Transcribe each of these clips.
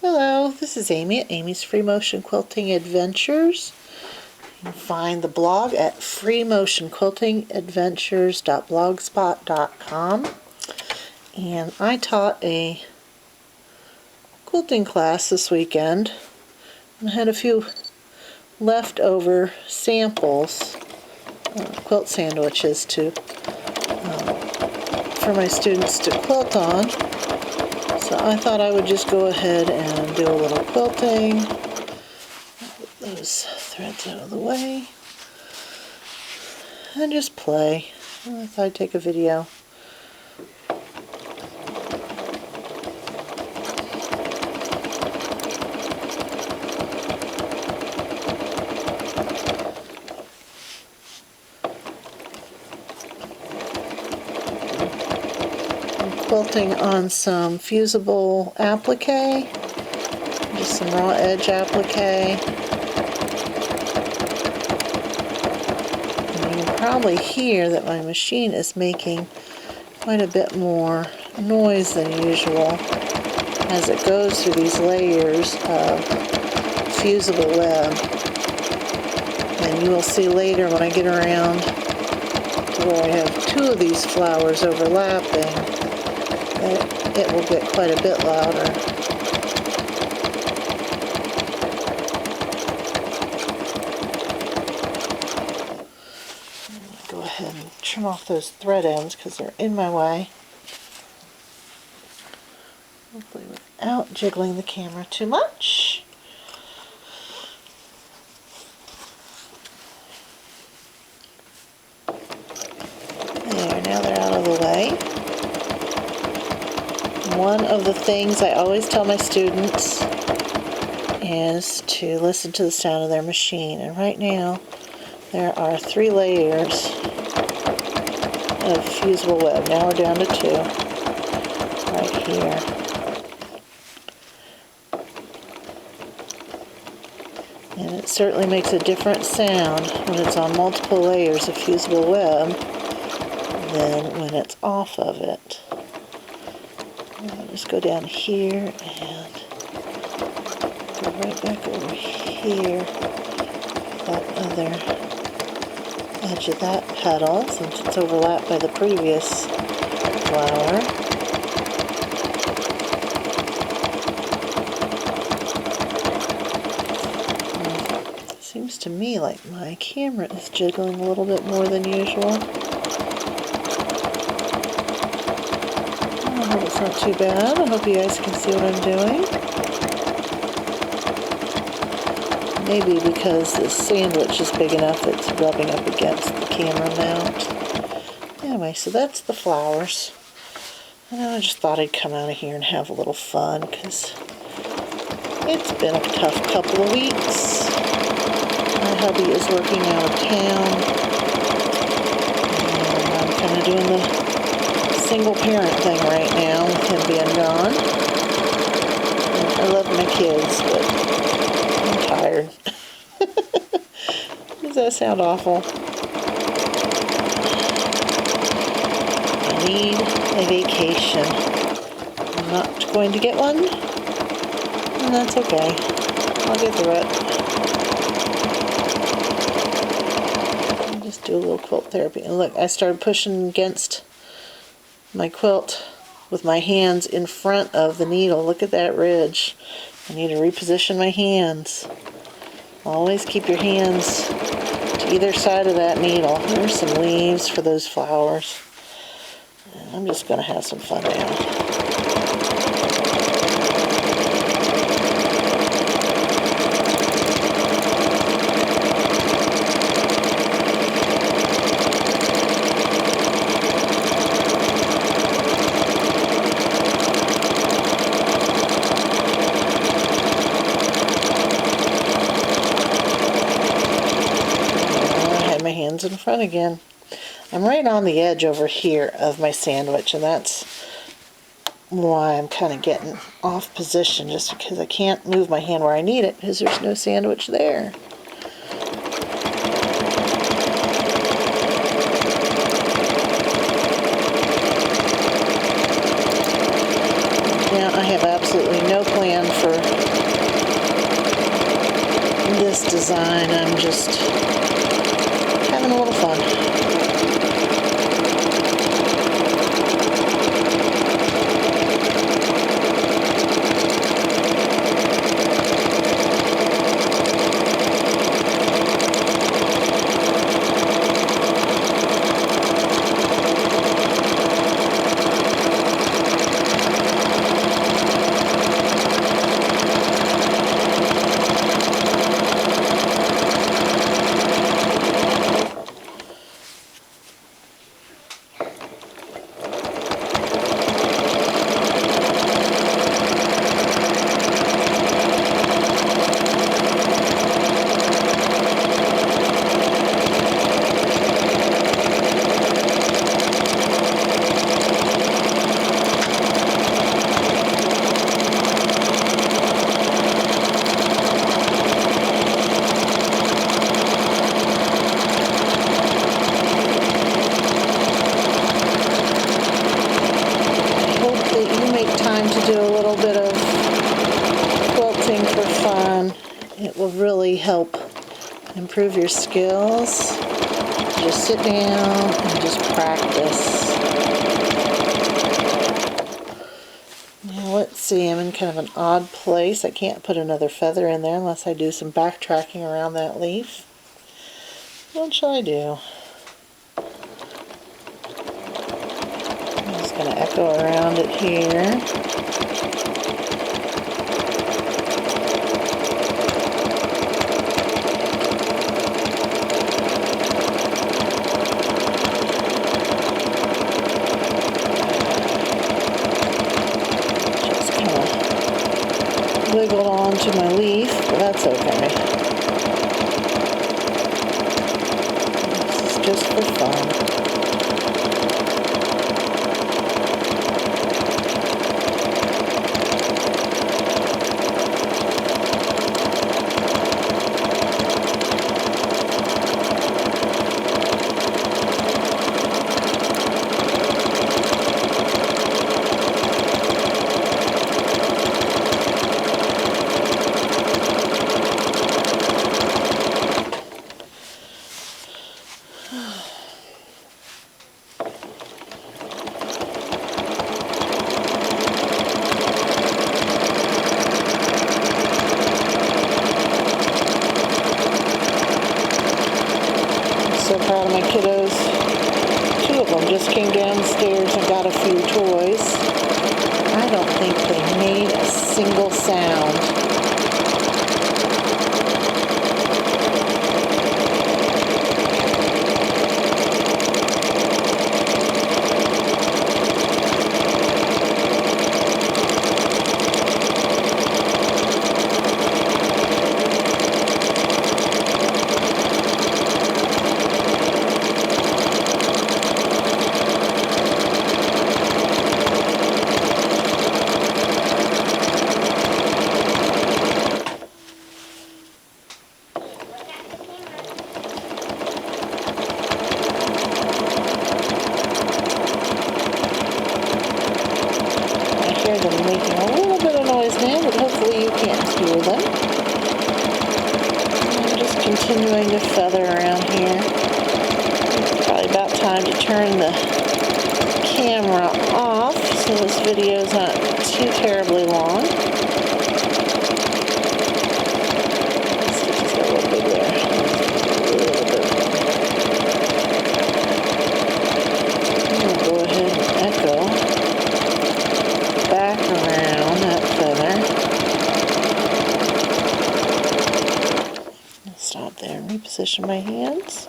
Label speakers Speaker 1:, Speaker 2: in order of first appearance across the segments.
Speaker 1: Hello, this is Amy at Amy's Free Motion Quilting Adventures. You can find the blog at freemotionquiltingadventures.blogspot.com. And I taught a quilting class this weekend and had a few leftover samples, quilt sandwiches for my students to quilt on. So I thought I would just go ahead and do a little quilting. Put those threads out of the way. And just play. I thought I'd take a video. Quilting on some fusible applique, just some raw edge applique. And you can probably hear that my machine is making quite a bit more noise than usual as it goes through these layers of fusible web. And you will see later when I get around to where I have two of these flowers overlapping, it will get quite a bit louder. Go ahead and trim off those thread ends because they're in my way. Hopefully without jiggling the camera too much. There, now they're out of the way. One of the things I always tell my students is to listen to the sound of their machine. And right now, there are 3 layers of fusible web. Now we're down to 2 right here. And it certainly makes a different sound when it's on multiple layers of fusible web than when it's off of it. I'll just go down here and go right back over here, that other edge of that petal, since it's overlapped by the previous flower. It seems to me like my camera is jiggling a little bit more than usual. I hope it's not too bad. I hope you guys can see what I'm doing. Maybe because this sandwich is big enough it's rubbing up against the camera mount. Anyway, so that's the flowers. And I just thought I'd come out of here and have a little fun because it's been a tough couple of weeks. My hubby is working out of town. And I'm kind of doing the single parent thing right now with him being gone. And I love my kids, but I'm tired. Does that sound awful? I need a vacation. I'm not going to get one, and that's okay. I'll get through it. I'll just do a little quilt therapy. And look, I started pushing against my quilt with my hands in front of the needle. Look at that ridge. I need to reposition my hands. Always keep your hands to either side of that needle. There's some leaves for those flowers. And I'm just going to have some fun now. My hands in front again. I'm right on the edge over here of my sandwich, and that's why I'm kind of getting off position, just because I can't move my hand where I need it because there's no sandwich there. Now I have absolutely no plan for this design. I'm just having a little fun. Time to do a little bit of quilting for fun. It will really help improve your skills. Just sit down and just practice. Now let's see, I'm in kind of an odd place. I can't put another feather in there unless I do some backtracking around that leaf. What shall I do? I'm just going to echo around it here. Just kind of wiggled onto my leaf, but that's okay. This is just for fun. So proud of my kiddos. 2 of them just came downstairs and got a few toys. I don't think they made a single sound. They're making a little bit of noise now, but hopefully you can't hear them. I'm just continuing to feather around here. It's probably about time to turn the camera off so this video is not too terribly long. This stitch got a little bit there. I'm going to go ahead and echo back around that feather. I'll stop there and reposition my hands.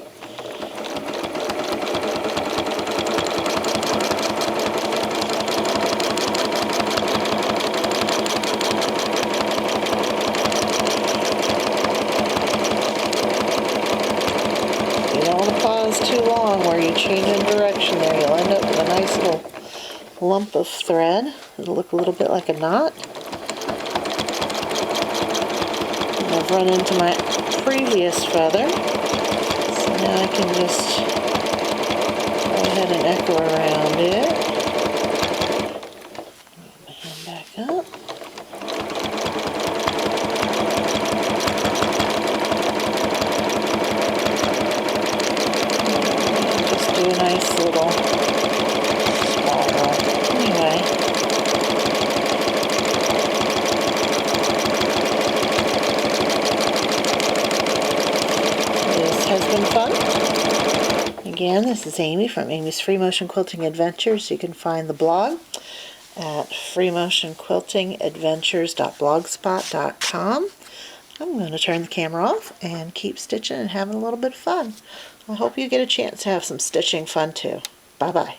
Speaker 1: You don't want to pause too long where you change in direction there. You'll end up with a nice little lump of thread. It'll look a little bit like a knot. And I've run into my previous feather, so now I can just go ahead and echo around it. Move my hand back up. Again, this is Amy from Amy's Free Motion Quilting Adventures. You can find the blog at freemotionquiltingadventures.blogspot.com. I'm going to turn the camera off and keep stitching and having a little bit of fun. I hope you get a chance to have some stitching fun too. Bye-bye.